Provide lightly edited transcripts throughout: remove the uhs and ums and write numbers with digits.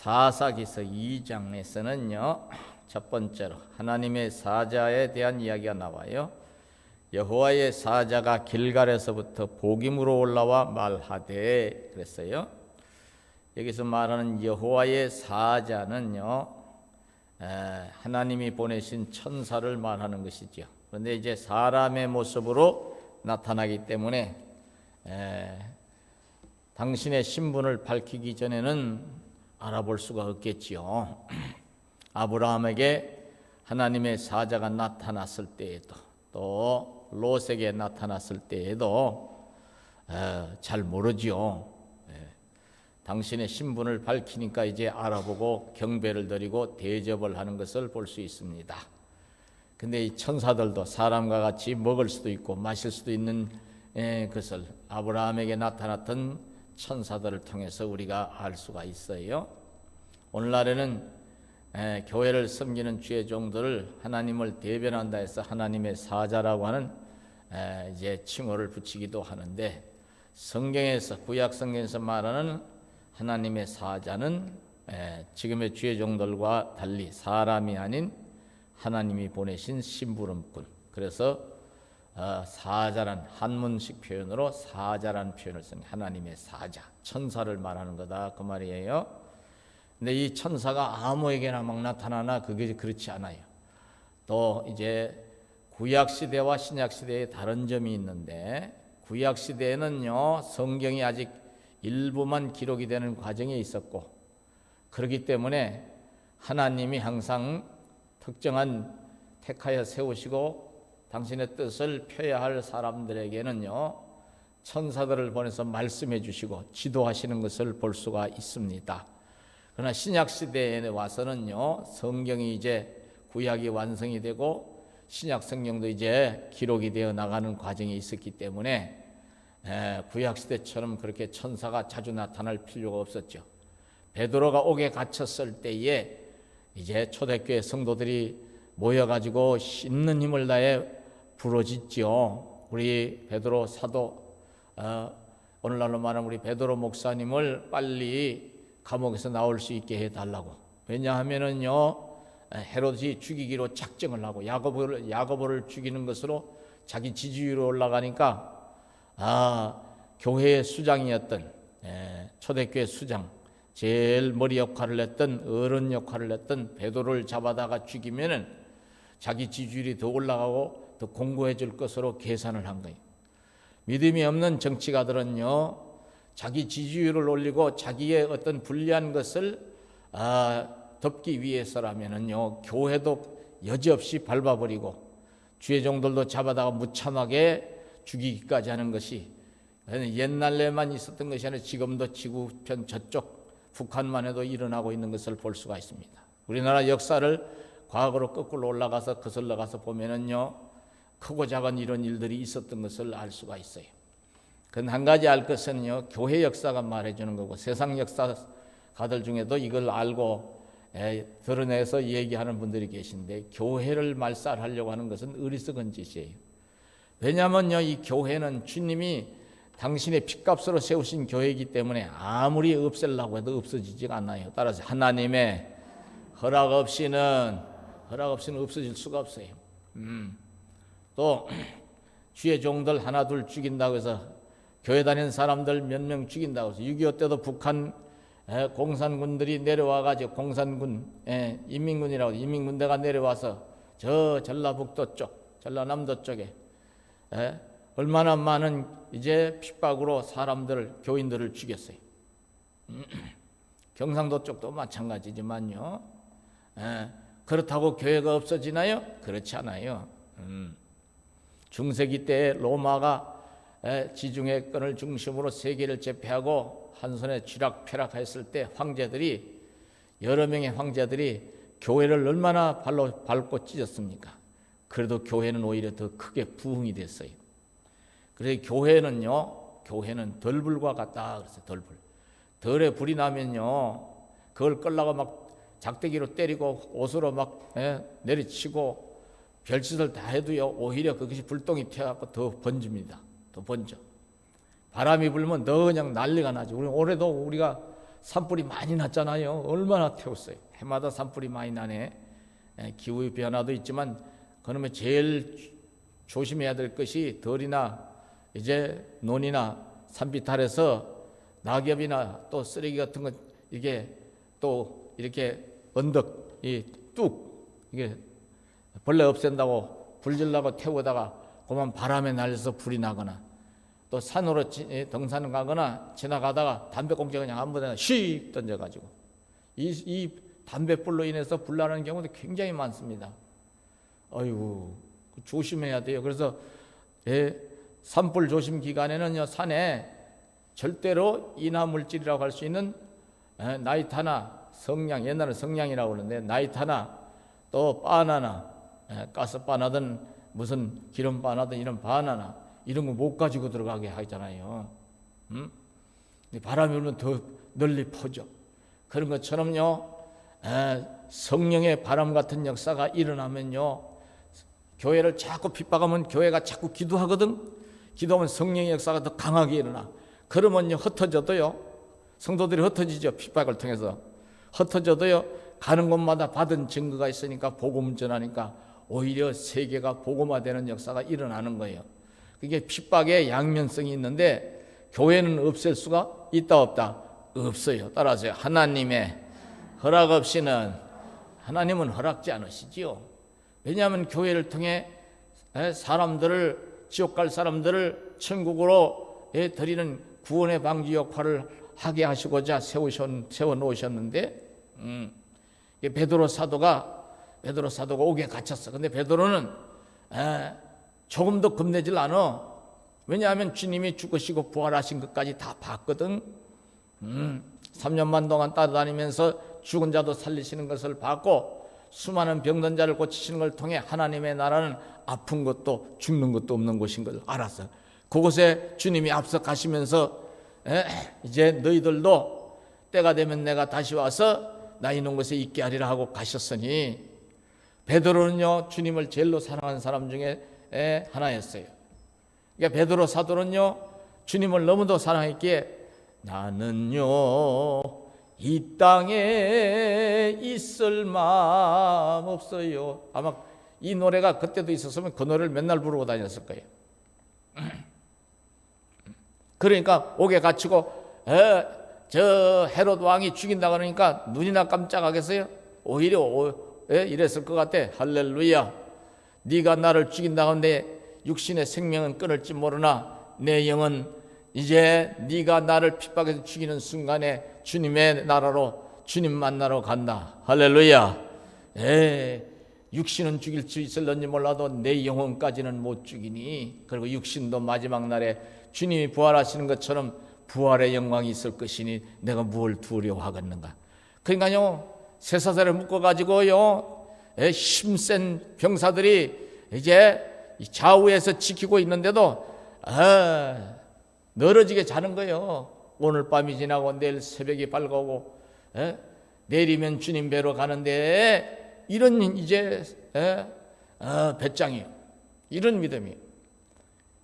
사사기서 2장에서는요, 첫 번째로 하나님의 사자에 대한 이야기가 나와요. 여호와의 사자가 길갈에서부터 복임으로 올라와 말하되 그랬어요. 여기서 말하는 여호와의 사자는요, 하나님이 보내신 천사를 말하는 것이죠. 그런데 이제 사람의 모습으로 나타나기 때문에 당신의 신분을 밝히기 전에는 알아볼 수가 없겠지요. 아브라함에게 하나님의 사자가 나타났을 때에도, 또 롯에게 나타났을 때에도 잘 모르지요. 당신의 신분을 밝히니까 이제 알아보고 경배를 드리고 대접을 하는 것을 볼 수 있습니다. 근데 이 천사들도 사람과 같이 먹을 수도 있고 마실 수도 있는 것을 아브라함에게 나타났던 천사들을 통해서 우리가 알 수가 있어요. 오늘날에는 교회를 섬기는 주의 종들을 하나님을 대변한다 해서 하나님의 사자라고 하는 이제 칭호를 붙이기도 하는데, 성경에서, 구약 성경에서 말하는 하나님의 사자는 지금의 주의 종들과 달리 사람이 아닌 하나님이 보내신 심부름꾼, 그래서 사자란 한문식 표현으로 사자란 표현을 쓴 하나님의 사자, 천사를 말하는 거다 그 말이에요. 근데 이 천사가 아무에게나 막 나타나나 그게 그렇지 않아요. 또 이제 구약 시대와 신약 시대에 다른 점이 있는데, 구약 시대에는요, 성경이 아직 일부만 기록이 되는 과정에 있었고, 그렇기 때문에 하나님이 항상 특정한 택하여 세우시고 당신의 뜻을 펴야 할 사람들에게는요, 천사들을 보내서 말씀해 주시고 지도하시는 것을 볼 수가 있습니다. 그러나 신약 시대에 와서는요, 성경이 이제 구약이 완성이 되고 신약 성경도 이제 기록이 되어 나가는 과정이 있었기 때문에 구약 시대처럼 그렇게 천사가 자주 나타날 필요가 없었죠. 베드로가 옥에 갇혔을 때에 이제 초대교회 성도들이 모여가지고 씻는 힘을 다해 부르짖지요. 우리 베드로 사도, 오늘날로 말하면 우리 베드로 목사님을 빨리 감옥에서 나올 수 있게 해달라고. 왜냐하면은요, 헤롯이 죽이기로 작정을 하고 야고보를 죽이는 것으로 자기 지지율이 올라가니까 교회의 수장이었던 초대교회 수장, 제일 머리 역할을 했던, 어른 역할을 했던 베드로를 잡아다가 죽이면은 자기 지지율이 더 올라가고 더 공고해 줄 것으로 계산을 한 거예요. 믿음이 없는 정치가들은요, 자기 지지율을 올리고 자기의 어떤 불리한 것을 덮기 위해서라면은요, 교회도 여지없이 밟아버리고 주의 종들도 잡아다가 무참하게 죽이기까지 하는 것이 옛날에만 있었던 것이 아니라 지금도 지구편 저쪽 북한만 해도 일어나고 있는 것을 볼 수가 있습니다. 우리나라 역사를 과거로 거꾸로 올라가서 거슬러 가서 보면은요, 크고 작은 이런 일들이 있었던 것을 알 수가 있어요. 그건 한 가지 알 것은요, 교회 역사가 말해주는 거고, 세상 역사가들 중에도 이걸 알고 드러내서 얘기하는 분들이 계신데, 교회를 말살하려고 하는 것은 어리석은 짓이에요. 왜냐하면요, 이 교회는 주님이 당신의 핏값으로 세우신 교회이기 때문에 아무리 없애려고 해도 없어지지가 않아요. 따라서 하나님의 허락 없이는 없어질 수가 없어요. 또 주의 종들 하나 둘 죽인다고 해서, 교회 다니는 사람들 몇 명 죽인다고 해서, 6.25 때도 북한 공산군들이 내려와가지고, 공산군 인민군이라고, 인민군대가 내려와서 저 전라북도 쪽, 전라남도 쪽에 얼마나 많은 이제 핍박으로 사람들을, 교인들을 죽였어요. 경상도 쪽도 마찬가지지만요. 그렇다고 교회가 없어지나요? 그렇지 않아요. 중세기 때 로마가 지중해 권을 중심으로 세계를 제패하고 한 손에 쥐락펴락했을 때 황제들이, 여러 명의 황제들이 교회를 얼마나 발로 밟고 찢었습니까? 그래도 교회는 오히려 더 크게 부흥이 됐어요. 그래서 교회는 덜불과 같다 그랬어요. 덜불. 덜에 불이 나면요, 그걸 끌라고 막 작대기로 때리고 옷으로 막 내리치고 별짓을 다 해도요, 오히려 그것이 불똥이 튀어갖고 더 번집니다. 더 번져. 바람이 불면 더 그냥 난리가 나죠. 올해도 우리가 산불이 많이 났잖아요. 얼마나 태웠어요. 해마다 산불이 많이 나네. 기후 변화도 있지만 그러면 제일 조심해야 될 것이 덜이나 이제 논이나 산비탈에서 낙엽이나 또 쓰레기 같은 거 이게 또 이렇게 언덕 뚝 이게 벌레 없앤다고 불질라고 태우다가 그만 바람에 날려서 불이 나거나 또 산으로 등산 가거나 지나가다가 담배꽁초 그냥 아무 데나 휙 던져가지고 이 담배불로 인해서 불나는 경우도 굉장히 많습니다. 아이고 조심해야 돼요. 그래서 산불 조심 기간에는요 산에 절대로 인화물질이라고 할 수 있는 나이타나 성냥, 옛날에 성냥이라고 그러는데 나이타나 또 바나나, 가스바나든 무슨 기름바나든 이런 바나나 이런 거 못 가지고 들어가게 하잖아요. 바람이 불면 더 널리 퍼져. 그런 것처럼요 성령의 바람 같은 역사가 일어나면요 교회를 자꾸 핍박하면 교회가 자꾸 기도하거든. 기도하면 성령의 역사가 더 강하게 일어나. 그러면요 흩어져도요 성도들이 흩어지죠. 핍박을 통해서 흩어져도요 가는 곳마다 받은 증거가 있으니까 복음 전하니까 오히려 세계가 복음화되는 역사가 일어나는 거예요. 그게 핍박의 양면성이 있는데 교회는 없앨 수가 있다 없다? 없어요. 따라서 하나님의 허락 없이는 하나님은 허락지 않으시지요. 왜냐하면 교회를 통해 사람들을 지옥 갈 사람들을 천국으로 드리는 구원의 방지 역할을 하게 하시고자 세워놓으셨는데 베드로 사도가 옥에 갇혔어. 근데 베드로는 조금도 겁내질 않아. 왜냐하면 주님이 죽으시고 부활하신 것까지 다 봤거든. 3년 반 동안 따라다니면서 죽은 자도 살리시는 것을 봤고 수많은 병든 자를 고치시는 걸 통해 하나님의 나라는 아픈 것도 죽는 것도 없는 곳인 걸 알았어. 그곳에 주님이 앞서 가시면서 이제 너희들도 때가 되면 내가 다시 와서 나 있는 곳에 있게 하리라 하고 가셨으니 베드로는요 주님을 제일로 사랑하는 사람 중에 하나였어요. 그러니까 베드로 사도는요 주님을 너무도 사랑했기에 나는요 이 땅에 있을 마음 없어요. 아마 이 노래가 그때도 있었으면 그 노래를 맨날 부르고 다녔을 거예요. 그러니까 옥에 갇히고 저 헤롯 왕이 죽인다 그러니까 눈이나 깜짝하겠어요? 오히려 이랬을 것 같아. 할렐루야. 네가 나를 죽인다 하는데 육신의 생명은 끊을지 모르나 내 영은 이제 네가 나를 핍박해서 죽이는 순간에 주님의 나라로 주님 만나러 간다. 할렐루야. 육신은 죽일 수 있을런지 몰라도 내 영혼까지는 못 죽이니 그리고 육신도 마지막 날에 주님이 부활하시는 것처럼 부활의 영광이 있을 것이니 내가 무엇을 두려워하겠는가. 그러니까요 쇠사슬에 묶어가지고요 힘센 병사들이 이제 좌우에서 지키고 있는데도 늘어지게 자는 거예요. 오늘 밤이 지나고 내일 새벽이 밝아오고 내리면 주님 뵈러 가는데 이런 이제 배짱이에요. 이런 믿음이에요.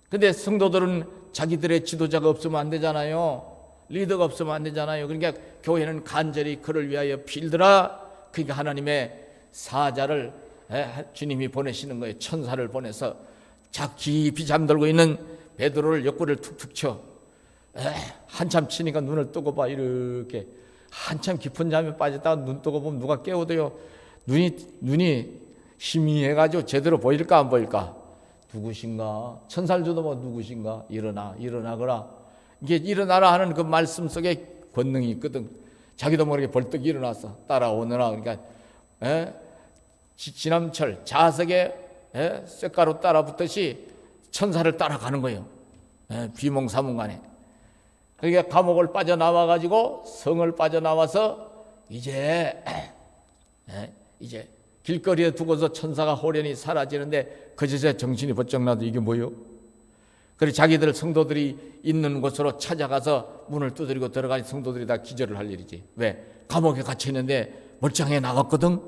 근데 성도들은 자기들의 지도자가 없으면 안 되잖아요. 리더가 없으면 안 되잖아요. 그러니까 교회는 간절히 그를 위하여 빌더라. 그러니까 하나님의 사자를 주님이 보내시는 거예요. 천사를 보내서 깊이 잠들고 있는 베드로를 옆구리를 툭툭 쳐. 한참 치니까 눈을 뜨고 봐. 이렇게 한참 깊은 잠에 빠졌다가 눈 뜨고 보면 누가 깨우대요. 눈이 희미해가지고 제대로 보일까 안 보일까? 누구신가? 천살주도 뭐 누구신가? 일어나거라. 이게 일어나라 하는 그 말씀 속에 권능이 있거든. 자기도 모르게 벌떡 일어나서 따라오느라. 그러니까 지남철 자석에 쇳가루 따라붙듯이 천사를 따라가는 거예요. 비몽사몽간에. 그러니까 감옥을 빠져나와가지고 성을 빠져나와서 이제 길거리에 두고서 천사가 호련히 사라지는데 그제서야 정신이 번쩍 나도 이게 뭐요? 그래서 자기들 성도들이 있는 곳으로 찾아가서 문을 두드리고 들어가니 성도들이 다 기절을 할 일이지. 왜? 감옥에 갇혀 있는데 멀쩡해 나왔거든.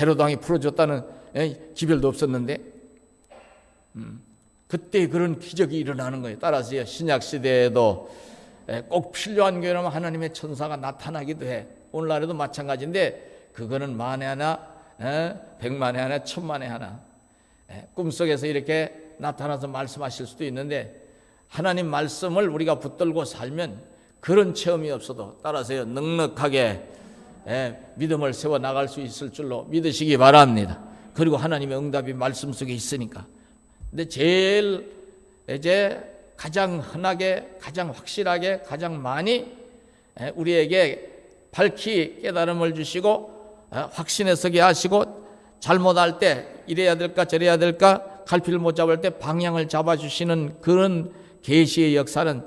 헤롯 왕이 풀어줬다는 기별도 없었는데 그때 그런 기적이 일어나는 거예요. 따라서요 신약 시대에도 꼭 필요한 경우라면 하나님의 천사가 나타나기도 해. 오늘날에도 마찬가지인데 그거는 만에 하나, 백만에 하나, 천만에 하나. 꿈속에서 이렇게 나타나서 말씀하실 수도 있는데 하나님 말씀을 우리가 붙들고 살면 그런 체험이 없어도 따라서요 넉넉하게 믿음을 세워 나갈 수 있을 줄로 믿으시기 바랍니다. 그리고 하나님의 응답이 말씀 속에 있으니까. 근데 제일 이제 가장 흔하게, 가장 확실하게, 가장 많이 우리에게 밝히 깨달음을 주시고 확신에 서게 하시고 잘못할 때 이래야 될까 저래야 될까 갈피를 못 잡을 때 방향을 잡아주시는 그런 계시의 역사는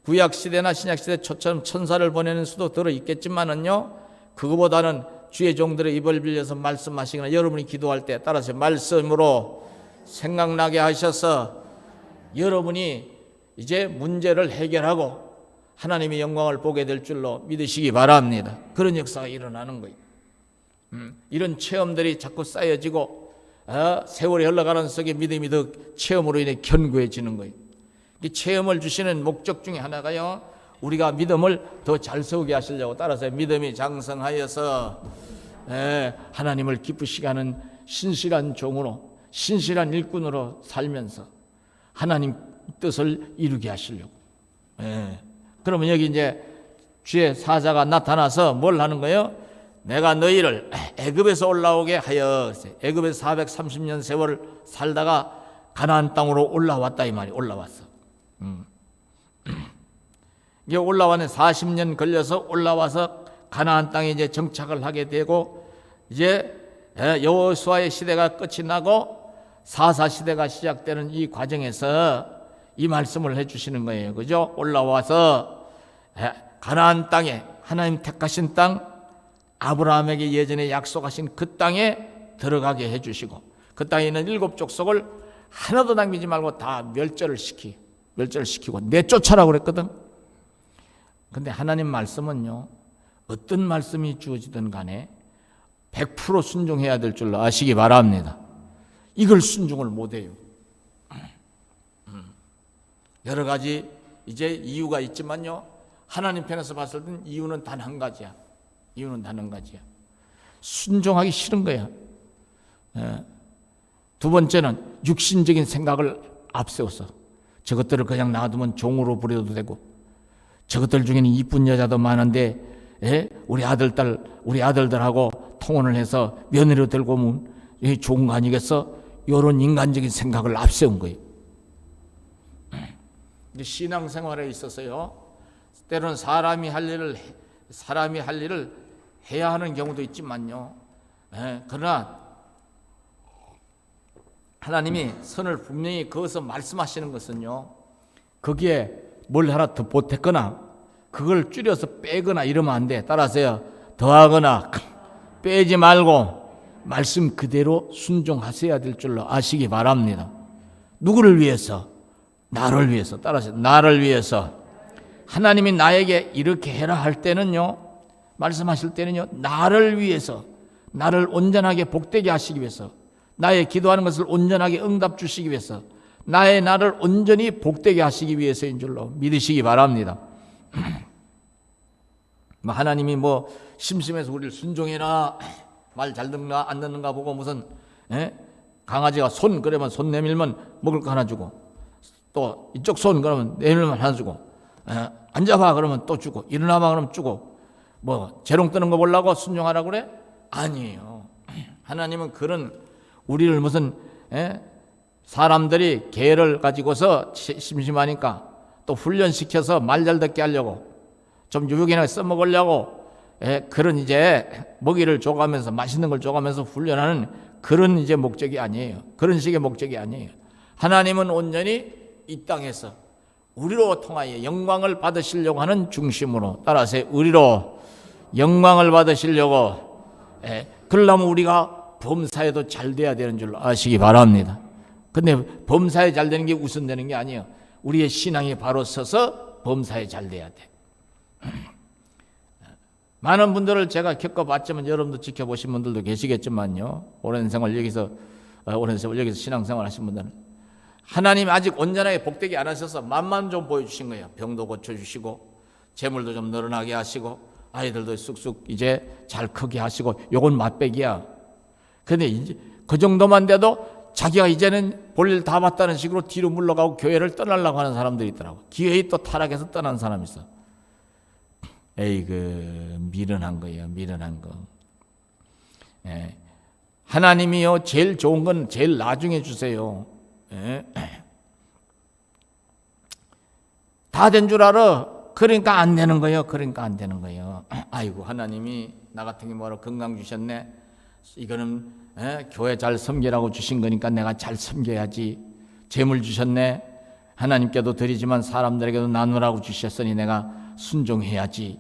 구약시대나 신약시대 초처럼 천사를 보내는 수도 들어있겠지만은요 그거보다는 주의 종들의 입을 빌려서 말씀하시거나 여러분이 기도할 때 따라서 말씀으로 생각나게 하셔서 여러분이 이제 문제를 해결하고 하나님의 영광을 보게 될 줄로 믿으시기 바랍니다. 그런 역사가 일어나는 거예요. 이런 체험들이 자꾸 쌓여지고 세월이 흘러가는 속에 믿음이 더 체험으로 인해 견고해지는 거예요. 이 체험을 주시는 목적 중에 하나가요 우리가 믿음을 더 잘 세우게 하시려고 따라서 믿음이 장성하여서 하나님을 기쁘시게 하는 신실한 종으로 신실한 일꾼으로 살면서 하나님 뜻을 이루게 하시려고. 그러면 여기 이제 주의 사자가 나타나서 뭘 하는 거예요? 내가 너희를 애굽에서 올라오게 하여 애굽에서 430년 세월을 살다가 가나안 땅으로 올라왔다 이 말이 올라왔어. 이게 올라와는 40년 걸려서 올라와서 가나안 땅에 이제 정착을 하게 되고 이제 여호수아의 시대가 끝이 나고 사사 시대가 시작되는 이 과정에서 이 말씀을 해주시는 거예요. 그죠? 올라와서 가나안 땅에 하나님 택하신 땅 아브라함에게 예전에 약속하신 그 땅에 들어가게 해주시고 그 땅에 있는 7 족속을 하나도 남기지 말고 다 멸절을 시키고 내쫓아라고 그랬거든. 근데 하나님 말씀은요 어떤 말씀이 주어지든 간에 100% 순종해야 될 줄로 아시기 바랍니다. 이걸 순종을 못해요. 여러 가지 이제 이유가 있지만요 하나님 편에서 봤을 땐 이유는 단 한 가지야. 순종하기 싫은 거야. 두 번째는 육신적인 생각을 앞세워서 저것들을 그냥 놔두면 종으로 부려도 되고 저것들 중에는 이쁜 여자도 많은데 우리 아들들하고 통혼을 해서 며느리로 들고 오면 이게 좋은 거 아니겠어? 이런 인간적인 생각을 앞세운 거예요. 신앙생활에 있어서요 때로는 사람이 할 일을 해야 하는 경우도 있지만요 그러나 하나님이 선을 분명히 그어서 말씀하시는 것은요 거기에 뭘 하나 더 보탰거나 그걸 줄여서 빼거나 이러면 안 돼. 따라서요 더하거나 빼지 말고 말씀 그대로 순종하셔야 될 줄로 아시기 바랍니다. 누구를 위해서? 나를 위해서. 따라서 나를 위해서. 하나님이 나에게 이렇게 해라 할 때는요 말씀하실 때는요 나를 위해서 나를 온전하게 복되게 하시기 위해서 나의 기도하는 것을 온전하게 응답 주시기 위해서 나를 온전히 복되게 하시기 위해서인 줄로 믿으시기 바랍니다. 하나님이 심심해서 우리를 순종해라 말 잘 듣는가 안 듣는가 보고 무슨 강아지가 손 그러면 손 내밀면 먹을 거 하나 주고 또 이쪽 손 그러면 내밀면 하나 주고 앉아봐 그러면 또 주고 일어나봐 그러면 주고 재롱 뜨는 거 보려고 순종하라고 그래? 아니에요. 하나님은 그런 우리를 무슨 사람들이 개를 가지고서 심심하니까 또 훈련시켜서 말 잘 듣게 하려고 좀 유혹이나 써먹으려고 그런 이제 먹이를 줘가면서 맛있는 걸 줘가면서 훈련하는 그런 이제 목적이 아니에요. 그런 식의 목적이 아니에요. 하나님은 온전히 이 땅에서 우리로 통하여 영광을 받으시려고 하는 중심으로 따라서 우리로 영광을 받으시려고 그러려면 우리가 범사에도 잘 돼야 되는 줄로 아시기 바랍니다. 근데 범사에 잘 되는 게 우선되는 게 아니에요. 우리의 신앙이 바로 서서 범사에 잘 돼야 돼. 많은 분들을 제가 겪어봤지만 여러분도 지켜보신 분들도 계시겠지만요. 오랜 세월 여기서 신앙생활 하신 분들은 하나님이 아직 온전하게 복되게 안 하셔서 맛만 좀 보여주신 거예요. 병도 고쳐주시고 재물도 좀 늘어나게 하시고 아이들도 쑥쑥 이제 잘 크게 하시고, 요건 맛배기야. 근데 이제 그 정도만 돼도 자기가 이제는 볼일 다 봤다는 식으로 뒤로 물러가고 교회를 떠나려고 하는 사람들이 있더라고. 기회에 또 타락해서 떠난 사람이 있어. 에이그, 미련한 거예요. 미련한 거. 예. 하나님이요, 제일 좋은 건 제일 나중에 주세요. 예. 다 된 줄 알아. 그러니까 안 되는 거예요. 그러니까 안 되는 거예요. 아이고, 하나님이 나 같은 게 뭐로 건강 주셨네. 이거는 교회 잘 섬기라고 주신 거니까 내가 잘 섬겨야지. 재물 주셨네. 하나님께도 드리지만 사람들에게도 나누라고 주셨으니 내가 순종해야지.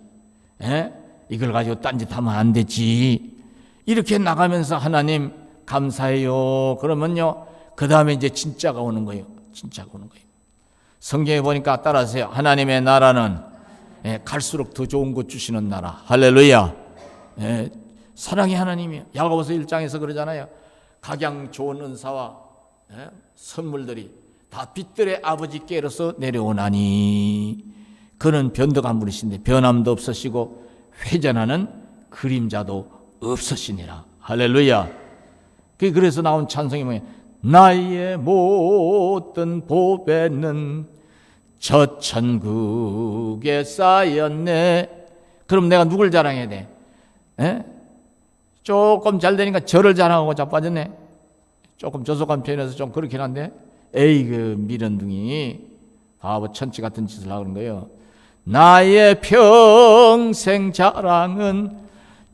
이걸 가지고 딴짓하면 안 되지. 이렇게 나가면서 하나님 감사해요. 그러면요, 그 다음에 이제 진짜가 오는 거예요. 진짜가 오는 거예요. 성경에 보니까 따라하세요. 하나님의 나라는 갈수록 더 좋은 것 주시는 나라. 할렐루야. 사랑의 하나님이에요. 야고보서 1장에서 그러잖아요. 각양 좋은 은사와 선물들이 다 빛들의 아버지께로서 내려오나니 그는 변덕한 분이신데 변함도 없으시고 회전하는 그림자도 없으시니라. 할렐루야. 그래서 나온 찬송이 뭐예요? 나의 모든 보배는 저 천국에 쌓였네. 그럼 내가 누굴 자랑해야 돼? 조금 잘 되니까 저를 자랑하고 자빠졌네. 조금 저속한 표현에서 좀 그렇긴 한데, 에이 그 미련둥이 바보 천치 같은 짓을 하는 거예요. 나의 평생 자랑은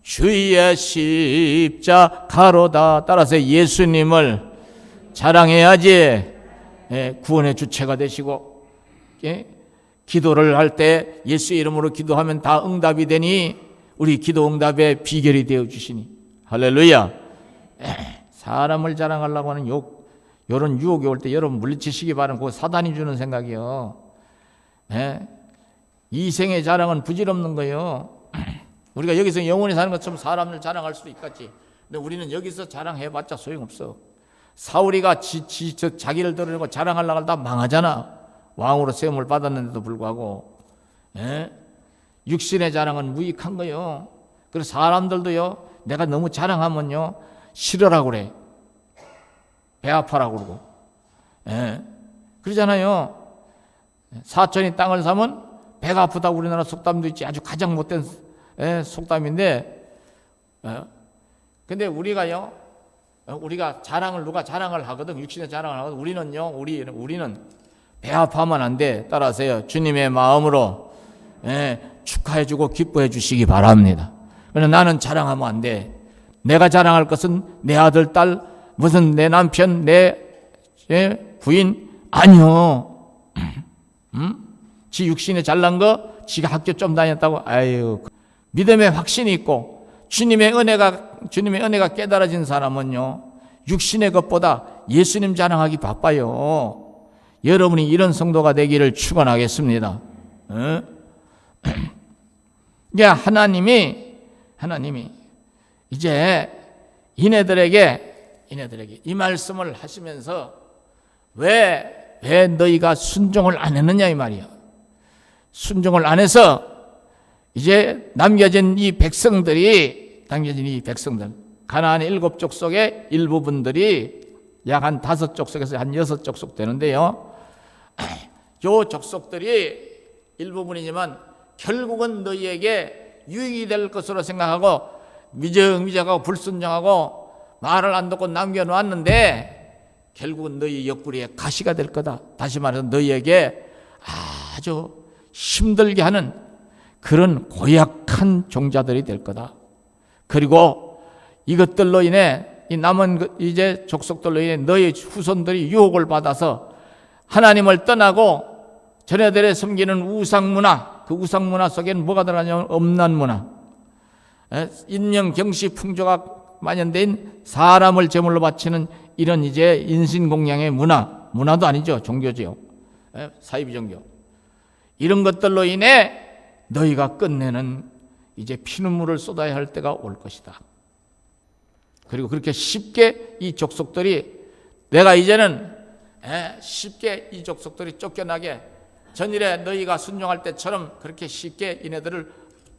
주의 십자가로다. 따라서 예수님을 자랑해야지. 구원의 주체가 되시고, 기도를 할 때 예수 이름으로 기도하면 다 응답이 되니 우리 기도 응답의 비결이 되어 주시니. 할렐루야. 사람을 자랑하려고 하는 요런 유혹이 올 때 여러분 물리치시기 바라는, 그거 사단이 주는 생각이요. 이생의 자랑은 부질없는 거예요. 우리가 여기서 영원히 사는 것처럼 사람을 자랑할 수도 있겠지. 근데 우리는 여기서 자랑해봤자 소용없어. 사울이가 자기를 드러내고 자랑하려고 하다 망하잖아. 왕으로 세움을 받았는데도 불구하고. 육신의 자랑은 무익한 거예요. 그래서 사람들도요, 내가 너무 자랑하면요 싫으라고 그래. 배 아파라고 그러고. 그러잖아요. 사촌이 땅을 사면 배가 아프다고 우리나라 속담도 있지. 아주 가장 못된 속담인데, 근데 우리가요, 우리가 자랑을, 누가 자랑을 하거든, 육신의 자랑을 하거든. 우리는 배 아파하면 안 돼. 따라서요, 주님의 마음으로 축하해주고 기뻐해 주시기 바랍니다. 그러나 나는 자랑하면 안 돼. 내가 자랑할 것은 내 아들, 딸, 무슨 내 남편, 내 부인 아니요. 지 육신에 잘난 거, 지가 학교 좀 다녔다고. 아유, 믿음의 확신이 있고 주님의 은혜가 깨달아진 사람은요, 육신의 것보다 예수님 자랑하기 바빠요. 여러분이 이런 성도가 되기를 축원하겠습니다. 하나님이 이제 이네들에게 이 말씀을 하시면서 왜 너희가 순종을 안 했느냐 이 말이야. 순종을 안 해서 이제 남겨진 이 백성들, 가나안의 7족속의 일부분들이 약 한 5족속에서 한 6족속 되는데요, 요 족속들이 일부분이지만 결국은 너희에게 유익이 될 것으로 생각하고 미적미적하고 불순종하고 말을 안 듣고 남겨놓았는데 결국은 너희 옆구리에 가시가 될 거다. 다시 말해서 너희에게 아주 힘들게 하는 그런 고약한 종자들이 될 거다. 그리고 이것들로 인해 이 남은 이제 족속들로 인해 너희 후손들이 유혹을 받아서 하나님을 떠나고 전에들의 섬기는 우상문화, 그 우상문화 속에는 뭐가 들어가냐면 음란문화, 인명, 경시, 풍조가 만연된 사람을 제물로 바치는 이런 이제 인신공양의 문화도 아니죠. 종교지요. 사이비 종교. 이런 것들로 인해 너희가 끝내는 이제 피눈물을 쏟아야 할 때가 올 것이다. 그리고 그렇게 쉽게 이 족속들이 내가 이제는 쉽게 이 족속들이 쫓겨나게 전일에 너희가 순종할 때처럼 그렇게 쉽게 이네들을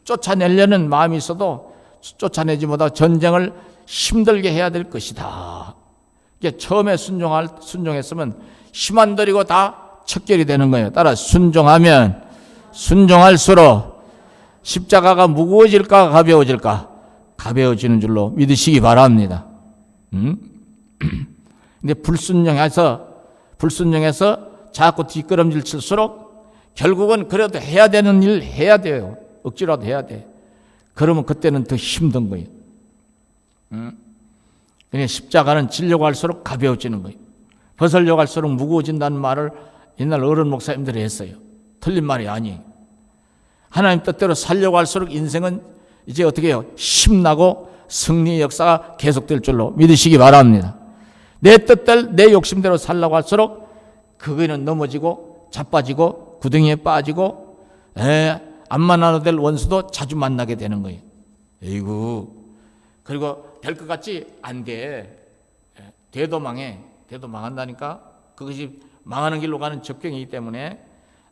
쫓아내려는 마음이 있어도 쫓아내지 못하고 전쟁을 힘들게 해야 될 것이다. 이게 처음에 순종했으면 힘 안 들이고 다 척결이 되는 거예요. 따라 순종하면 순종할수록 십자가가 무거워질까 가벼워질까? 가벼워지는 줄로 믿으시기 바랍니다. 근데 불순종해서 자꾸 뒷걸음질 칠수록 결국은 그래도 해야 되는 일 해야 돼요. 억지라도 해야 돼. 그러면 그때는 더 힘든 거예요. 그러니까 십자가는 지려고 할수록 가벼워지는 거예요. 벗으려고 할수록 무거워진다는 말을 옛날 어른 목사님들이 했어요. 틀린 말이 아니에요. 하나님 뜻대로 살려고 할수록 인생은 이제 어떻게 해요? 힘나고 승리의 역사가 계속될 줄로 믿으시기 바랍니다. 내 뜻대로 내 욕심대로 살려고 할수록 그거는 넘어지고 자빠지고 구덩이에 빠지고 안 만나도 될 원수도 자주 만나게 되는 거예요. 에이구. 그리고 될 것 같지? 안 돼. 돼도 망해. 돼도 망한다니까. 그것이 망하는 길로 가는 적경이기 때문에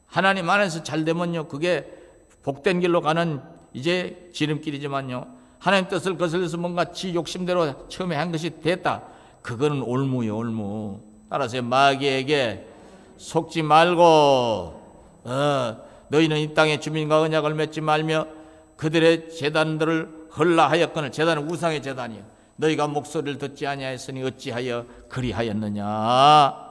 하나님 안에서 잘 되면요, 그게 복된 길로 가는 이제 지름길이지만요, 하나님 뜻을 거슬려서 뭔가 지 욕심대로 처음에 한 것이 됐다. 그거는 올무요, 올무. 따라서 마귀에게 속지 말고 너희는 이 땅의 주민과 언약을 맺지 말며 그들의 제단들을 헐라하였거늘. 제단은 우상의 제단이요. 너희가 목소리를 듣지 아니하였으니 어찌하여 그리하였느냐.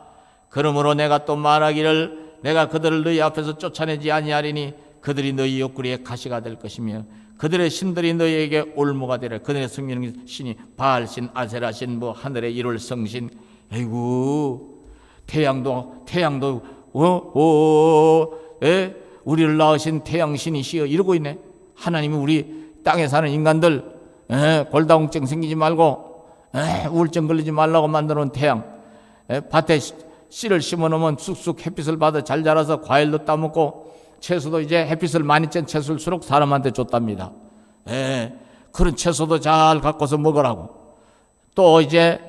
그러므로 내가 또 말하기를 내가 그들을 너희 앞에서 쫓아내지 아니하리니 그들이 너희 옆구리에 가시가 될 것이며 그들의 신들이 너희에게 올무가 되리라. 그들의 섬기는 신이 바알신, 아세라신, 뭐 하늘의 이룰 성신. 아이고, 태양도 우리를 낳으신 태양신이시여 이러고 있네. 하나님이 우리 땅에 사는 인간들 골다공증 생기지 말고 우울증 걸리지 말라고 만들어 놓은 태양, 밭에 씨를 심어놓으면 쑥쑥 햇빛을 받아 잘 자라서 과일도 따먹고 채소도 이제 햇빛을 많이 쬐 채소일수록 사람한테 줬답니다. 그런 채소도 잘 갖고서 먹으라고. 또 이제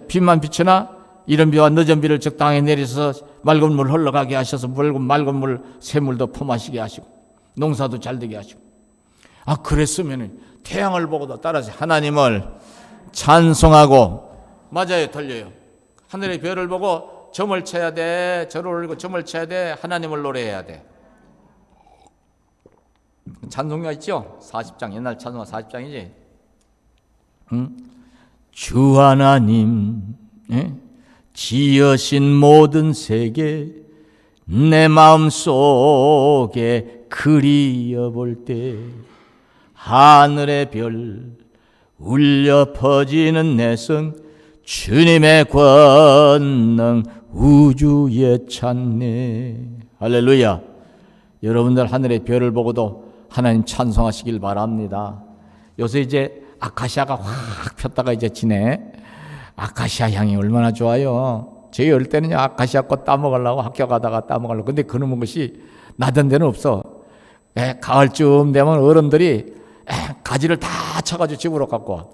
비만 비치나 이른 비와 늦은 비를 적당히 내리셔서 맑은 물 흘러가게 하셔서 맑은 물 새물도 품하시게 하시고 농사도 잘 되게 하시고. 그랬으면 태양을 보고도 따라서 하나님을 찬송하고, 맞아요, 들려요. 하늘의 별을 보고 점을 쳐야 돼. 절을 올리고 점을 쳐야 돼. 하나님을 노래해야 돼. 찬송가 있죠? 40장, 옛날 찬송가 40장이지. 주 하나님 지으신 모든 세계 내 마음속에 그리워볼 때 하늘의 별 울려 퍼지는 내성 주님의 권능 우주에 찬네. 할렐루야. 여러분들 하늘의 별을 보고도 하나님 찬송하시길 바랍니다. 요새 이제 아카시아가 확 폈다가 이제 지네. 아카시아 향이 얼마나 좋아요. 저희 어릴 때는 아카시아 꽃 따먹으려고 학교 가다가 따먹으려고. 근데 그놈의 것이 나던 데는 없어. 가을쯤 되면 어른들이 가지를 다 쳐가지고 집으로 갖고 와.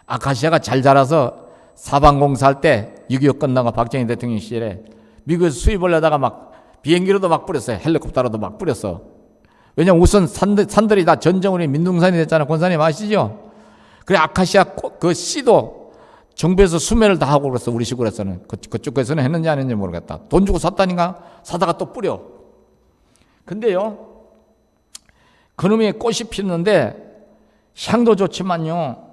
아카시아가 잘 자라서 사방공사할 때 6.25 끝나고 박정희 대통령 시절에 미국에서 수입을 하다가 막 비행기로도 막 뿌렸어요. 헬리콥터로도 막 뿌렸어. 왜냐면 우선 산들이 다 전쟁으로 민둥산이 됐잖아요. 권사님 아시죠? 그래 아카시아 그 씨도 정부에서 수매를 다 하고 그랬어. 우리 시골에서는. 그쪽에서는 했는지 안 했는지 모르겠다. 돈 주고 샀다니까 사다가 또 뿌려. 근데요, 그놈의 꽃이 피는데 향도 좋지만요,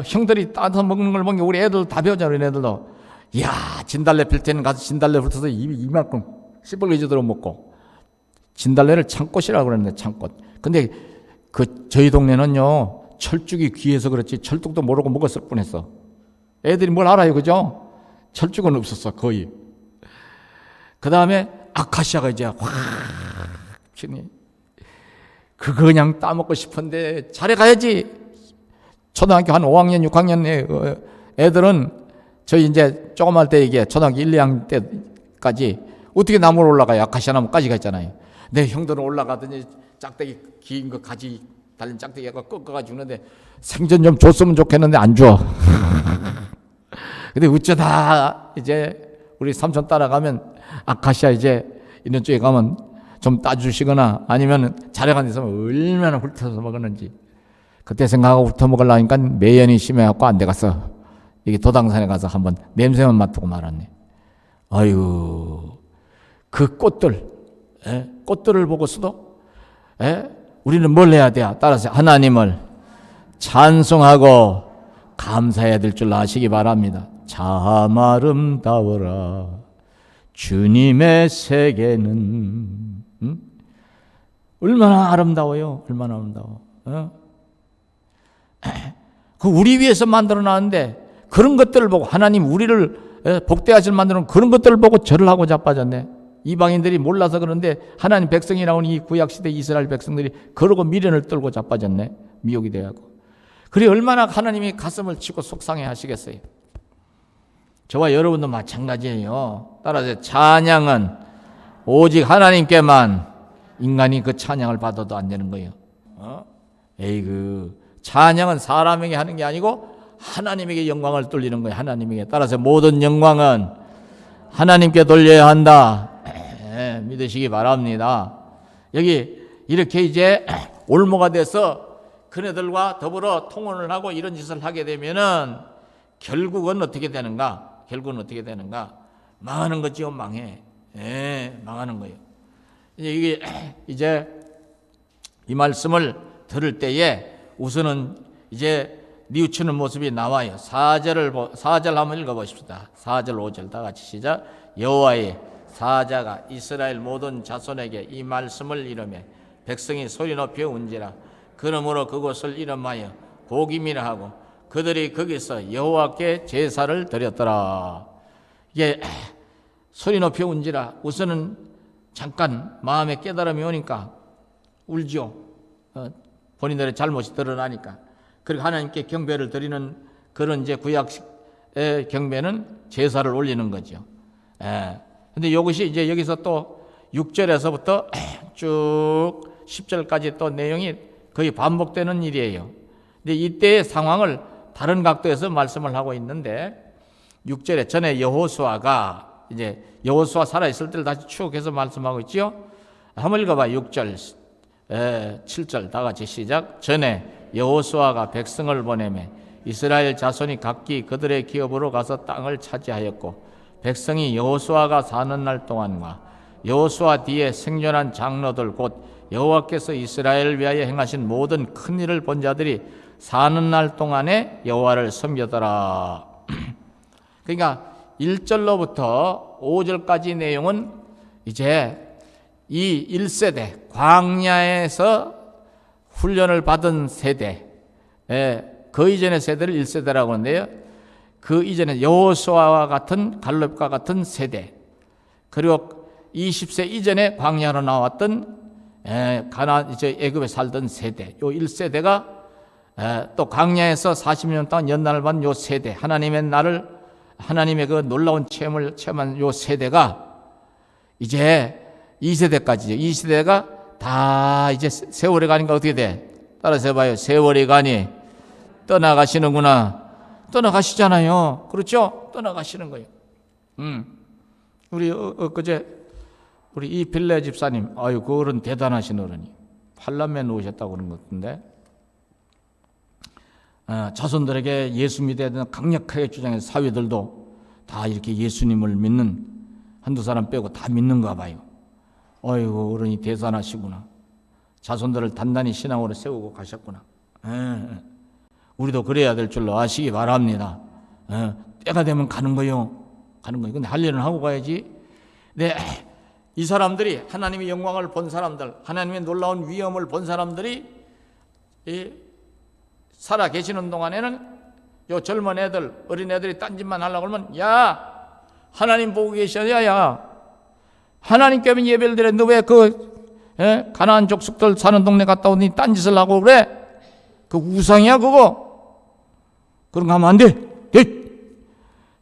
형들이 따서 먹는 걸 보니까 우리 애들도 다 배우잖아요. 우리 애들도. 이야, 진달래 필 때는 가서 진달래 훑어서 이만큼 씨벌개지도록 먹고. 진달래를 창꽃이라고 그러는데, 창꽃. 근데 저희 동네는요, 철쭉이 귀해서 그렇지 철쭉도 모르고 먹었을 뻔했어. 애들이 뭘 알아요, 그죠? 철쭉은 없었어, 거의. 그 다음에 아카시아가 이제 확 피니. 그거 그냥 따먹고 싶은데 잘해 가야지. 초등학교 한 5학년, 6학년 애들은 저희 이제 조그만 때 이게 초등학교 1, 2학년 때까지 어떻게 나무로 올라가요? 아카시아 나무까지 갔잖아요. 내 형들은 올라가더니 짝대기 긴 거 가지 달린 짝대기가 꺾어가지고 있는데 생전 좀 줬으면 좋겠는데 안 줘. 근데 어쩌다 이제 우리 삼촌 따라가면 아카시아 이제 이런 쪽에 가면 좀 따주시거나 아니면 자려간 데서 얼마나 훑어서 먹었는지 그때 생각하고 훑어먹으려니까 매연이 심해갖고 안 돼갔어. 이게 도당산에 가서 한번 냄새만 맡고 말았네. 아유, 그 꽃들, 꽃들을 보고서도 우리는 뭘 해야 돼요? 따라서 하나님을 찬송하고 감사해야 될 줄 아시기 바랍니다. 참 아름다워라 주님의 세계는. 얼마나 아름다워요. 얼마나 아름다워. 그 우리 위해서 만들어 놨는데 그런 것들을 보고 하나님 우리를 복되하실 만드는 그런 것들을 보고 절을 하고 자빠졌네. 이방인들이 몰라서 그런데 하나님 백성이라고 이 구약시대 이스라엘 백성들이 그러고 미련을 떨고 자빠졌네. 미혹이 되어가고. 그래 얼마나 하나님이 가슴을 치고 속상해 하시겠어요. 저와 여러분도 마찬가지예요. 따라서 찬양은 오직 하나님께만, 인간이 그 찬양을 받아도 안 되는 거예요. 찬양은 사람에게 하는 게 아니고 하나님에게 영광을 돌리는 거예요. 하나님에게. 따라서 모든 영광은 하나님께 돌려야 한다. 믿으시기 바랍니다. 여기 이렇게 이제 올모가 돼서 그네들과 더불어 통혼을 하고 이런 짓을 하게 되면은 결국은 어떻게 되는가? 결국은 어떻게 되는가? 망하는 거지요. 망해. 망하는 거예요. 이게 이제 이 말씀을 들을 때에 우선은 이제 뉘우치는 모습이 나와요. 4절 한번 읽어보십시다. 4절 5절 다 같이 시작. 여호와의 사자가 이스라엘 모든 자손에게 이 말씀을 이르매 백성이 소리 높여 운지라. 그러므로 그곳을 이름하여 복임이라 하고 그들이 거기서 여호와께 제사를 드렸더라. 이게 소리 높여 운지라. 우선은 잠깐 마음에 깨달음이 오니까 울죠. 본인들의 잘못이 드러나니까. 그리고 하나님께 경배를 드리는 그런 이제 구약의 경배는 제사를 올리는 거죠. 근데 이것이 이제 여기서 또 6절에서부터 쭉 10절까지 또 내용이 거의 반복되는 일이에요. 근데 이때의 상황을 다른 각도에서 말씀을 하고 있는데 6절에 전에 여호수아가 이제 여호수아 살아있을 때를 다시 추억해서 말씀하고 있죠. 한번 읽어봐. 6절 7절 다 같이 시작. 전에 여호수아가 백성을 보내매 이스라엘 자손이 각기 그들의 기업으로 가서 땅을 차지하였고 백성이 여호수아가 사는 날 동안과 여호수아 뒤에 생존한 장로들 곧 여호와께서 이스라엘을 위하여 행하신 모든 큰 일을 본 자들이 사는 날 동안에 여호와를 섬기더라. 그러니까 1절로부터 5절까지 내용은 이제 이 1세대 광야에서 훈련을 받은 세대, 그 이전의 세대를 1세대라고 하는데요. 그 이전에 여호수아와 같은 갈렙과 같은 세대, 그리고 20세 이전에 광야로 나왔던 가나안 이제 애굽에 살던 세대, 요 1세대가 또 광야에서 40년 동안 연단을 받은 요 세대, 하나님의 그 놀라운 체험을 체험한 요 세대가 이제 2세대까지죠. 2세대가 다 이제 세월이 가니까 어떻게 돼? 따라서 해봐요. 세월이 가니 떠나가시는구나. 떠나가시잖아요. 그렇죠? 떠나가시는 거예요. 우리 그제 우리 이필레 집사님, 아유 그 어른 대단하신 어른이 팔남매 놓으셨다고 그런 것 같은데 자손들에게 예수 믿어야 되는 강력하게 주장해서 사위들도 다 이렇게 예수님을 믿는 한두 사람 빼고 다 믿는가 봐요. 어이구 어른이 대단하시구나. 자손들을 단단히 신앙으로 세우고 가셨구나. 우리도 그래야 될 줄로 아시기 바랍니다. 때가 되면 가는 거요. 가는 거요. 근데 할 일은 하고 가야지. 네, 이 사람들이 하나님의 영광을 본 사람들, 하나님의 놀라운 위엄을 본 사람들이 살아 계시는 동안에는 요 젊은 애들, 어린 애들이 딴짓만 하려고 그러면 야 하나님 보고 계셔야 야 하나님께 예배를 드려. 너 왜 가나안 족속들 사는 동네 갔다 오니 딴짓을 하고 그래? 그 우상이야 그거. 그런 거 하면 안 돼.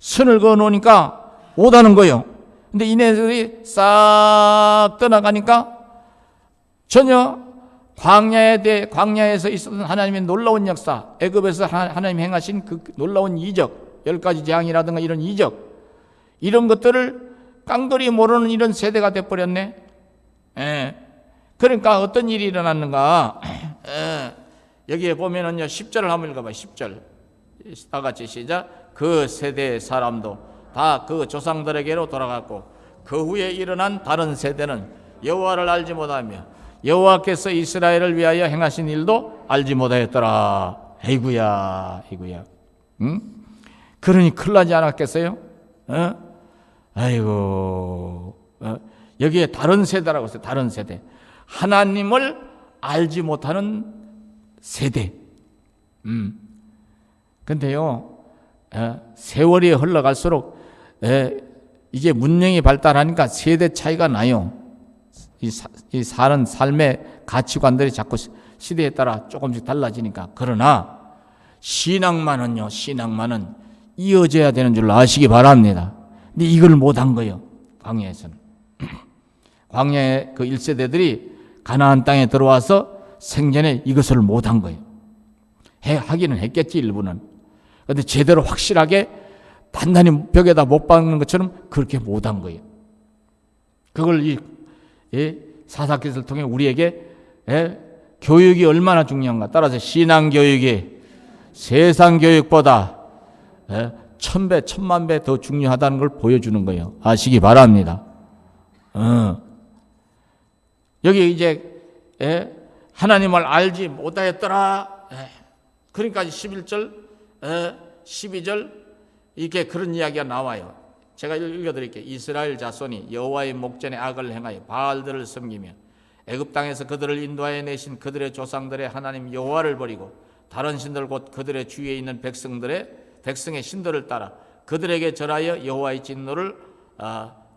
선을 그어 놓으니까 오다는 거예요. 근데 이네들이 싹 떠나가니까 전혀 광야에서 있었던 하나님의 놀라운 역사, 애굽에서 하나님이 행하신 그 놀라운 이적, 10가지 재앙이라든가 이런 이적, 이런 것들을 깡그리 모르는 이런 세대가 돼버렸네. 그러니까 어떤 일이 일어났는가. 여기에 보면은요, 10절을 한번 읽어봐요. 10절 다 같이 시작. 그 세대의 사람도 다 그 조상들에게로 돌아갔고 그 후에 일어난 다른 세대는 여호와를 알지 못하며 여호와께서 이스라엘을 위하여 행하신 일도 알지 못하였더라. 아이고야, 아이고야. 응? 그러니 큰일 나지 않았겠어요? 아이고. 여기에 다른 세대라고 했어요. 다른 세대. 하나님을 알지 못하는 세대. 근데요, 세월이 흘러갈수록 이게 문명이 발달하니까 세대 차이가 나요. 이 사는 삶의 가치관들이 자꾸 시대에 따라 조금씩 달라지니까. 그러나 신앙만은요, 신앙만은 이어져야 되는 줄 아시기 바랍니다. 근데 이걸 못한 거예요, 광야에서는. 광야의 그 1세대들이 가나안 땅에 들어와서 생전에 이것을 못한 거예요. 하기는 했겠지, 일부는. 그런데 제대로 확실하게 단단히 벽에다 못 박는 것처럼 그렇게 못한 거예요. 그걸 이 사사기를 통해 우리에게 교육이 얼마나 중요한가. 따라서 신앙교육이 세상교육보다 1000배, 1000만 배 더 중요하다는 걸 보여주는 거예요. 아시기 바랍니다. 여기 이제 하나님을 알지 못하였더라. 그러니까 11절, 12절 이렇게 그런 이야기가 나와요. 제가 읽어드릴게요. 이스라엘 자손이 여호와의 목전에 악을 행하여 바알들을 섬기며 애굽 땅에서 그들을 인도하여 내신 그들의 조상들의 하나님 여호와를 버리고 다른 신들 곧 그들의 주위에 있는 백성의 신들을 따라 그들에게 절하여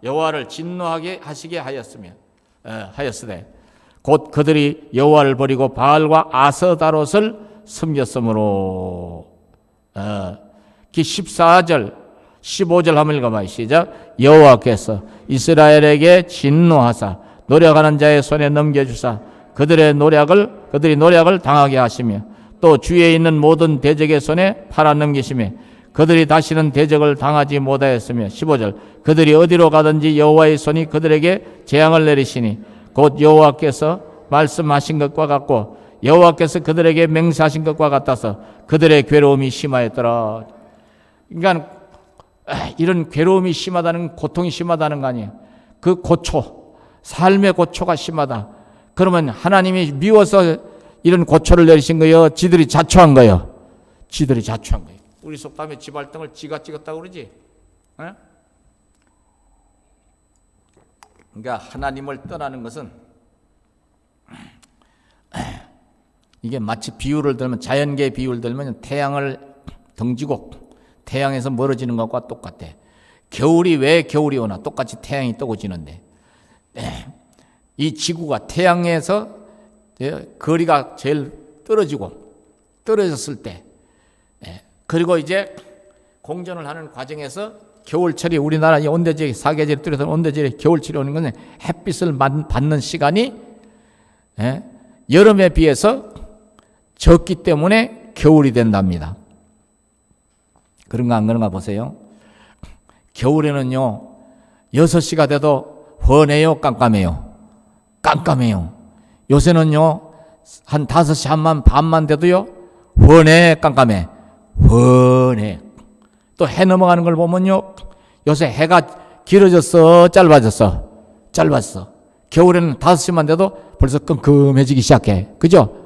여호와를 진노하게 하시게 하였으되 곧 그들이 여호와를 버리고 바알과 아스다롯을 섬겼으므로. 14절 15절 한번 읽어봐요. 시작. 여호와께서 이스라엘에게 진노하사 노력하는 자의 손에 넘겨주사 그들이 노력을 당하게 하시며 또 주위에 있는 모든 대적의 손에 팔아 넘기시며 그들이 다시는 대적을 당하지 못하였으며. 15절 그들이 어디로 가든지 여호와의 손이 그들에게 재앙을 내리시니 곧 여호와께서 말씀하신 것과 같고 여호와께서 그들에게 맹세하신 것과 같아서 그들의 괴로움이 심하였더라. 그러니까 이런 괴로움이 심하다는, 고통이 심하다는 거 아니에요. 그 고초, 삶의 고초가 심하다. 그러면 하나님이 미워서 이런 고초를 내리신 거예요? 지들이 자초한 거예요? 지들이 자초한 거예요. 우리 속담에 지발등을 지가 찍었다고 그러지? 그러니까 하나님을 떠나는 것은 이게 마치 비유를 들면, 자연계 비유를 들면 태양을 등지고 태양에서 멀어지는 것과 똑같아. 겨울이 왜 겨울이 오나? 똑같이 태양이 뜨고 지는데 이 지구가 태양에서 거리가 제일 떨어졌을 때, 그리고 이제 공전을 하는 과정에서 겨울철이, 우리나라 이 온대지역 사계절이 뚜렷한 온대지역에 겨울철이 오는 것은 햇빛을 받는 시간이 여름에 비해서 적기 때문에 겨울이 된답니다. 그런가 안 그런가 보세요. 겨울에는요 6시가 돼도 훤해요, 깜깜해요? 깜깜해요. 요새는요 한 5시 반만 돼도요 훤해, 깜깜해? 훤해. 또 해 넘어가는 걸 보면요 요새 해가 길어졌어, 짧아졌어? 짧았어. 겨울에는 5시만 돼도 벌써 끔끔해지기 시작해. 그죠?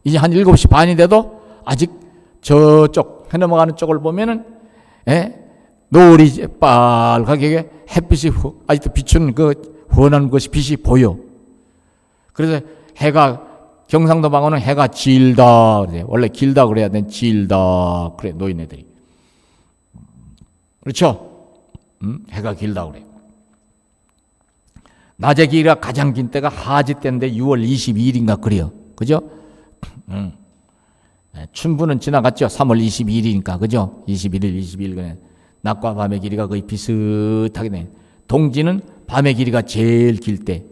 이제 한 7시 반이 돼도 아직 저쪽 해 넘어가는 쪽을 보면은 노을이 빨갛게 햇빛이 아직도 비추는 그 훤한 것이 빛이 보여. 그래서 해가, 경상도 방언은 해가 질다 그래. 원래 길다 그래야 돼. 질다 그래, 노인네들이. 그렇죠? 해가 길다 그래. 낮의 길이가 가장 긴 때가 하지 때인데 6월 22일인가 그래요. 그죠? 춘부는 지나갔죠. 3월 22일이니까. 그죠? 21일, 22일. 그래. 낮과 밤의 길이가 거의 비슷하게 돼. 동지는 밤의 길이가 제일 길 때.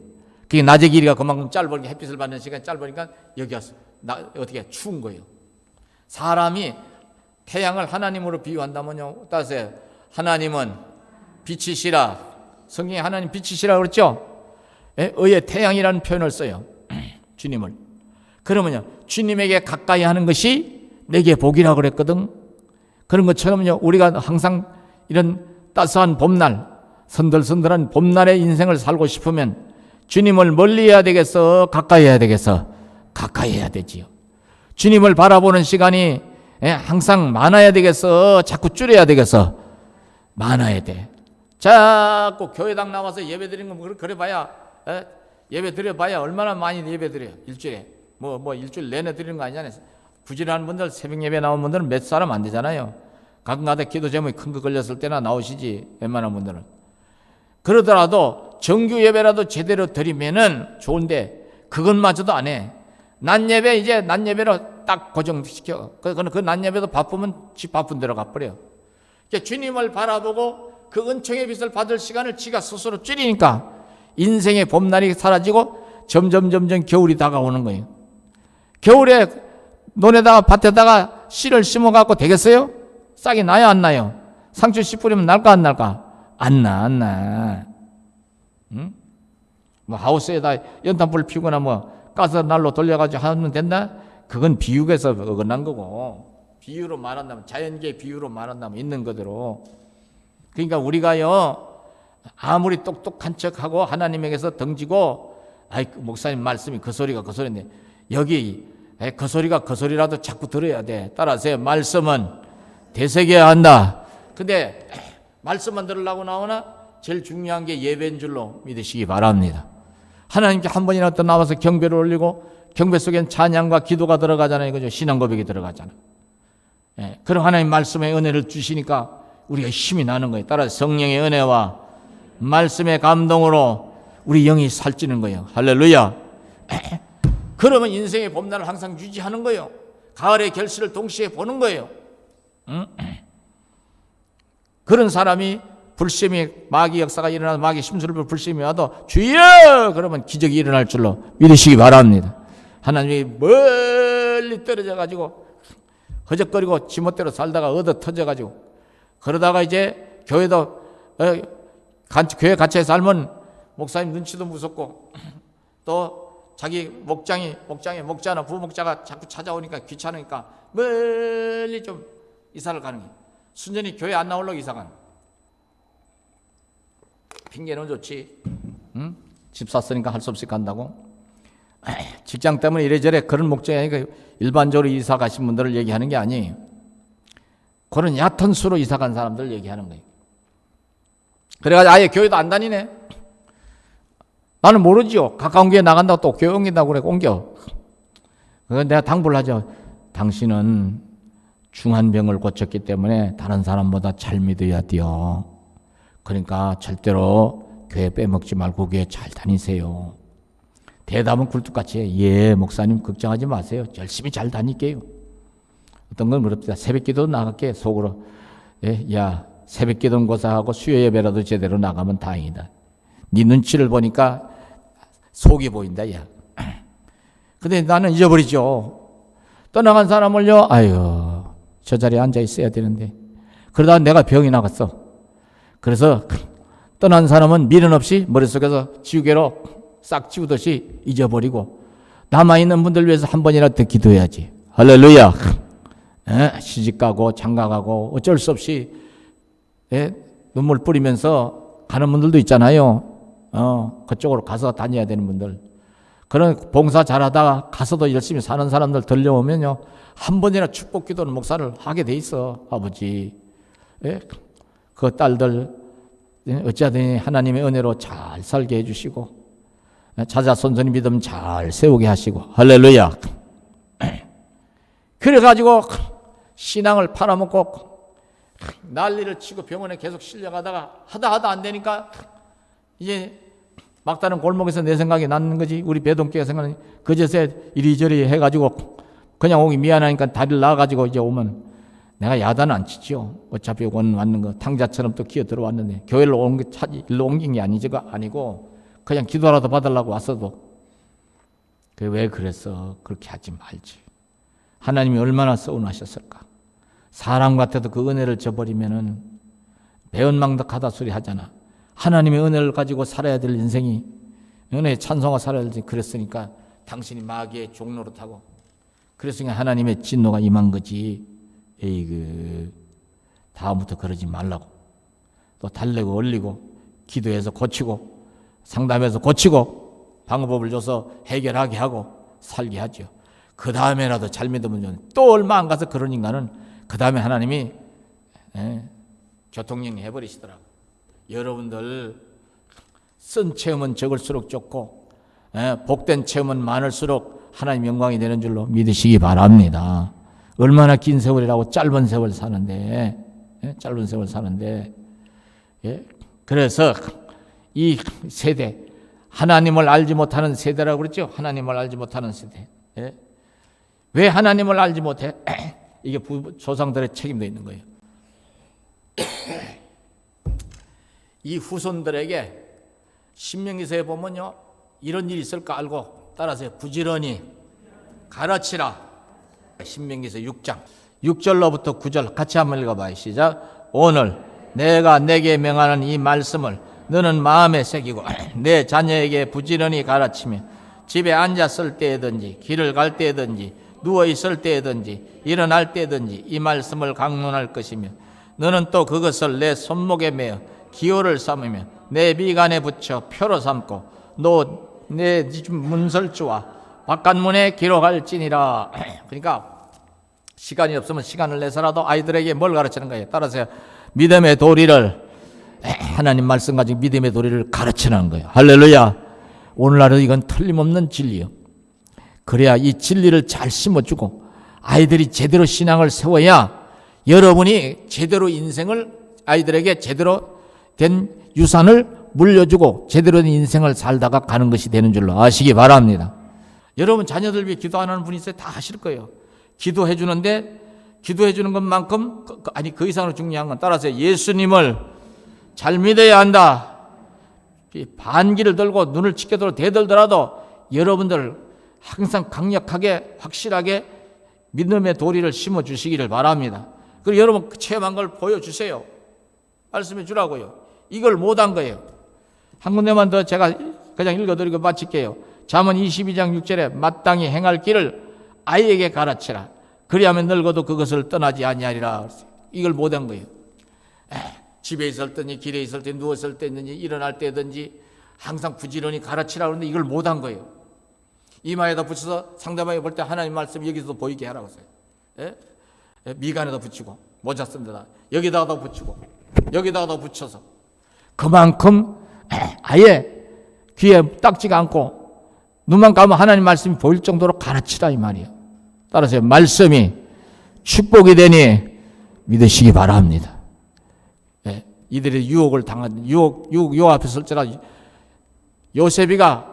그게 낮의 길이가 그만큼 짧으니까, 햇빛을 받는 시간이 짧으니까 여기 와서 어떻게 추운 거예요. 사람이 태양을 하나님으로 비유한다면요, 따라서 하나님은 빛이시라. 성경에 하나님 빛이시라 그랬죠. 의의 태양이라는 표현을 써요. 주님을. 그러면요, 주님에게 가까이 하는 것이 내게 복이라고 그랬거든. 그런 것처럼요, 우리가 항상 이런 따스한 봄날, 선들선들한 봄날의 인생을 살고 싶으면 주님을 멀리 해야 되겠어, 가까이 해야 되겠어? 가까이 해야 되지요. 주님을 바라보는 시간이 항상 많아야 되겠어, 자꾸 줄여야 되겠어? 많아야 돼. 자꾸 교회당 나와서 예배 드리는 거 그래 봐야, 예배 드려봐야 얼마나 많이 예배 드려요. 일주일에 뭐 일주일 내내 드리는 거 아니잖아요. 부지런한 분들, 새벽 예배 나온 분들은 몇 사람 안 되잖아요. 가끔가다 기도 제목이 큰 거 걸렸을 때나 나오시지, 웬만한 분들은. 그러더라도 정규 예배라도 제대로 드리면은 좋은데 그것마저도 안 해. 낮 예배, 이제 낮 예배로 딱 고정시켜. 그 낮 예배도 바쁘면 지 바쁜 데로 가버려. 주님을 바라보고 그 은총의 빛을 받을 시간을 지가 스스로 줄이니까 인생의 봄날이 사라지고 점점 겨울이 다가오는 거예요. 겨울에 논에다가 밭에다가 씨를 심어갖고 되겠어요? 싹이 나요, 안 나요? 상추 씨 뿌리면 날까, 안 날까? 안 나. 응? 뭐 하우스에다 연탄불 피우거나 뭐 가스 난로 돌려가지고 하면 된다? 그건 비유에서 어긋난 거고, 비유로 말한다면, 자연계의 비유로 말한다면 있는 그대로. 그러니까 우리가요, 아무리 똑똑한 척하고 하나님에게서 덩지고, 목사님 말씀이 그 소리가 그 소리인데, 여기 그 소리가 그 소리라도 자꾸 들어야 돼. 따라서 말씀은 되새겨야 한다. 근데 말씀만 들으려고 나오나? 제일 중요한 게 예배인 줄로 믿으시기 바랍니다. 하나님께 한 번이라도 나와서 경배를 올리고, 경배 속엔 찬양과 기도가 들어가잖아요. 그죠? 신앙 고백이 들어가잖아요. 그럼 하나님 말씀의 은혜를 주시니까 우리가 힘이 나는 거예요. 따라서 성령의 은혜와 말씀의 감동으로 우리 영이 살찌는 거예요. 할렐루야. 그러면 인생의 봄날을 항상 유지하는 거예요. 가을의 결실을 동시에 보는 거예요. 그런 사람이 불심이, 마귀 역사가 일어나서 마귀 심술을 불심이 와도 주여! 그러면 기적이 일어날 줄로 믿으시기 바랍니다. 하나님이 멀리 떨어져 가지고 허적거리고 지멋대로 살다가 얻어 터져 가지고, 그러다가 이제 교회도 교회 갇혀 살면 목사님 눈치도 무섭고, 또 자기 목자나 부목자가 자꾸 찾아오니까 귀찮으니까 멀리 좀 이사를 가는 거예요. 순전히 교회 안 나오려고 이사 가는 거예요. 핑계는 좋지. 응? 집 샀으니까 할 수 없이 간다고. 직장 때문에 이래저래 그런 목적이 아니고 일반적으로 이사 가신 분들을 얘기하는 게 아니에요. 그런 얕은 수로 이사 간 사람들 얘기하는 거예요. 그래가지고 아예 교회도 안 다니네. 나는 모르지요. 가까운 교회 나간다고 또 교회 옮긴다고 그래. 옮겨. 그건 내가 당부를 하죠. 당신은 중한 병을 고쳤기 때문에 다른 사람보다 잘 믿어야 돼요. 그러니까 절대로 교회 빼먹지 말고 교회 잘 다니세요. 대답은 굴뚝같이 해. 예, 목사님 걱정하지 마세요. 열심히 잘 다닐게요. 어떤 건 그럽니다. 새벽기도 나갈게 속으로. 야, 새벽기도 고사하고 수요 예배라도 제대로 나가면 다행이다. 네 눈치를 보니까 속이 보인다. 야. 근데 나는 잊어버리죠. 떠나간 사람을요, 아유, 저 자리에 앉아 있어야 되는데. 그러다가 내가 병이 나갔어. 그래서 떠난 사람은 미련 없이 머릿속에서 지우개로 싹 지우듯이 잊어버리고, 남아있는 분들 위해서 한 번이라도 더 기도해야지. 할렐루야. 시집가고 장가가고 어쩔 수 없이 눈물 뿌리면서 가는 분들도 있잖아요. 그쪽으로 가서 다녀야 되는 분들. 그런 봉사 잘하다가 가서도 열심히 사는 사람들 들려오면요, 한 번이나 축복 기도는 목사를 하게 돼 있어. 아버지, 그 딸들 어찌하든지 하나님의 은혜로 잘 살게 해주시고, 자자손손이 믿음 잘 세우게 하시고. 할렐루야. 그래가지고 신앙을 팔아먹고 난리를 치고 병원에 계속 실려가다가 하다 안 되니까 이제 막다른 골목에서 내 생각이 나는 거지. 우리 배동교가 생각하니 그제서야 이리저리 해가지고 그냥 오기 미안하니까 다리를 나가지고 이제 오면 내가 야단은 안 치죠. 어차피 왔는 거 탕자처럼 또 기어 들어왔는데 교회로 온 게 일로 옮긴 게 아니고 그냥 기도라도 받으려고 왔어도. 왜 그랬어? 그렇게 하지 말지. 하나님이 얼마나 서운하셨을까. 사람 같아도 그 은혜를 저버리면은 배은망덕하다 소리 하잖아. 하나님의 은혜를 가지고 살아야 될 인생이 은혜의 찬송과 살아야 될 그랬으니까 당신이 마귀의 종로로 타고 그랬으니까 하나님의 진노가 임한 거지. 에이그 다음부터 그러지 말라고. 또 달래고 올리고 기도해서 고치고 상담해서 고치고 방법을 줘서 해결하게 하고 살게 하죠. 그 다음에라도 잘 믿으면 또 얼마 안 가서 그런 인간은 그 다음에 하나님이 교통령 해버리시더라고. 여러분들 쓴 체험은 적을수록 좋고 복된 체험은 많을수록 하나님 영광이 되는 줄로 믿으시기 바랍니다. 얼마나 긴 세월이라고 짧은 세월 사는데 짧은 세월 사는데 그래서 이 세대 하나님을 알지 못하는 세대라고 그랬죠. 하나님을 알지 못하는 세대. 왜 하나님을 알지 못해? 이게 조상들의 책임도 있는 거예요. 이 후손들에게 신명기서에 보면요, 이런 일이 있을까 알고 따라서 부지런히 가르치라. 신명기서 6장 6절로부터 9절 같이 한번 읽어봐요. 시작. 오늘 내가 내게 명하는 이 말씀을 너는 마음에 새기고 내 자녀에게 부지런히 가르치며 집에 앉았을 때든지 길을 갈 때든지 누워 있을 때든지 일어날 때든지 이 말씀을 강론할 것이며 너는 또 그것을 내 손목에 매어 기호를 삼으며 내 미간에 붙여 표로 삼고 너 내 문설주와 바깥문에 기록할지니라. 그러니까 시간이 없으면 시간을 내서라도 아이들에게 뭘 가르치는 거예요? 따라서 믿음의 도리를 하나님 말씀 가지고 믿음의 도리를 가르치는 거예요. 할렐루야. 오늘날은 이건 틀림없는 진리요. 그래야 이 진리를 잘 심어주고 아이들이 제대로 신앙을 세워야 여러분이 제대로 인생을 아이들에게 제대로 된 유산을 물려주고 제대로 된 인생을 살다가 가는 것이 되는 줄로 아시기 바랍니다. 여러분 자녀들 위해 기도 안 하는 분이 있어요? 다 하실 거예요. 기도해 주는데 기도해 주는 것만큼 아니 그 이상으로 중요한 건 따라서 예수님을 잘 믿어야 한다. 반기를 들고 눈을 치켜들어 대들더라도 여러분들 항상 강력하게 확실하게 믿음의 도리를 심어주시기를 바랍니다. 그리고 여러분 체험한 걸 보여주세요. 말씀해 주라고요. 이걸 못한 거예요. 한 군데만 더 제가 그냥 읽어드리고 마칠게요. 잠언 22장 6절에 마땅히 행할 길을 아이에게 가르치라. 그리하면 늙어도 그것을 떠나지 아니하리라. 이걸 못한 거예요. 집에 있을 때든지 길에 있을 때 누웠을 때든지 일어날 때든지 항상 부지런히 가르치라 그러는데 이걸 못한 거예요. 이마에다 붙여서 상대방이 볼 때 하나님 말씀 여기서도 보이게 하라고 했어요. 미간에다 붙이고 모자 쓴 데다 여기다가 붙이고 여기다가 붙여서 그만큼 아예 귀에 딱지가 않고 눈만 감으면 하나님 말씀이 보일 정도로 가르치라 이 말이에요. 따라서 말씀이 축복이 되니 믿으시기 바랍니다. 이들이 유혹을 당한 유혹 앞에 설지라 요셉이가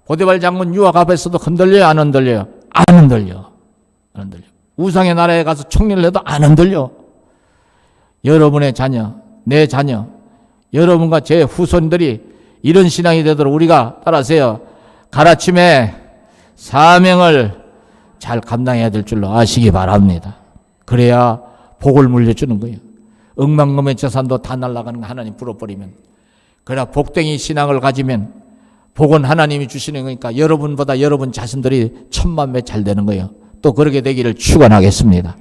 보디발 장군 유혹 앞에서도 흔들려요? 안 흔들려요? 안 흔들려. 우상의 나라에 가서 총리를 해도 안 흔들려. 여러분의 자녀, 내 자녀, 여러분과 제 후손들이 이런 신앙이 되도록 우리가 따라서요 가르침의 사명을 잘 감당해야 될 줄로 아시기 바랍니다. 그래야 복을 물려주는 거예요. 억만금의 재산도 다 날아가는 거 하나님 불어버리면, 그러나 복댕이 신앙을 가지면 복은 하나님이 주시는 거니까 여러분보다 여러분 자신들이 천만 배 잘 되는 거예요. 또 그렇게 되기를 축원하겠습니다.